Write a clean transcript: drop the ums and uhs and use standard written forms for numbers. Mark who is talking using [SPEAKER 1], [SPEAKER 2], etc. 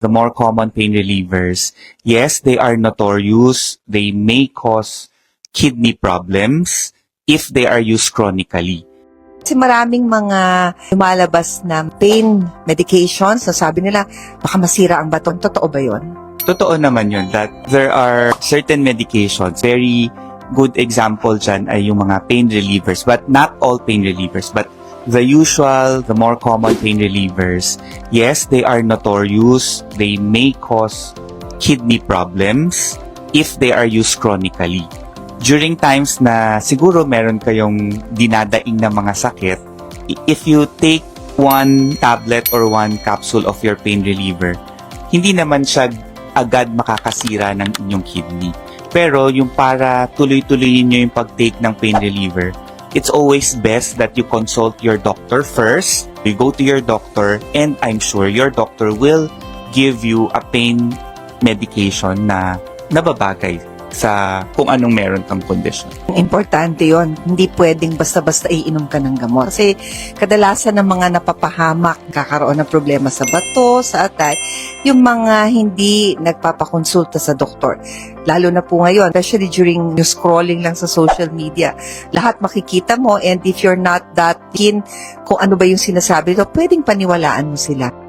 [SPEAKER 1] the more common pain relievers, yes, they are notorious. They may cause kidney problems if they are used chronically.
[SPEAKER 2] Kasi maraming mga lumalabas na pain medications na sabi nila baka masira ang bato. Totoo ba yun?
[SPEAKER 1] Totoo naman yun that there are certain medications. Very good example dyan ay yung mga pain relievers, but not all pain relievers, but the usual, the more common pain relievers, yes, they are notorious. They may cause kidney problems if they are used chronically. During times na siguro meron kayong dinadaing na mga sakit, if you take one tablet or one capsule of your pain reliever, hindi naman siya agad makakasira ng inyong kidney. Pero yung para tuloy-tuloyin nyo yung pag-take ng pain reliever, it's always best that you consult your doctor first. You go to your doctor and I'm sure your doctor will give you a pain medication na nababagay sa kung anong meron kang kondisyon.
[SPEAKER 2] Importante yon. Hindi pwedeng basta-basta iinom ka ng gamot. Kasi kadalasan ng mga napapahamak, kakaroon ng problema sa bato, sa atay, yung mga hindi nagpapakonsulta sa doktor. Lalo na po ngayon, especially during yung scrolling lang sa social media, lahat makikita mo and if you're not that keen kung ano ba yung sinasabi, so pwedeng paniwalaan mo sila.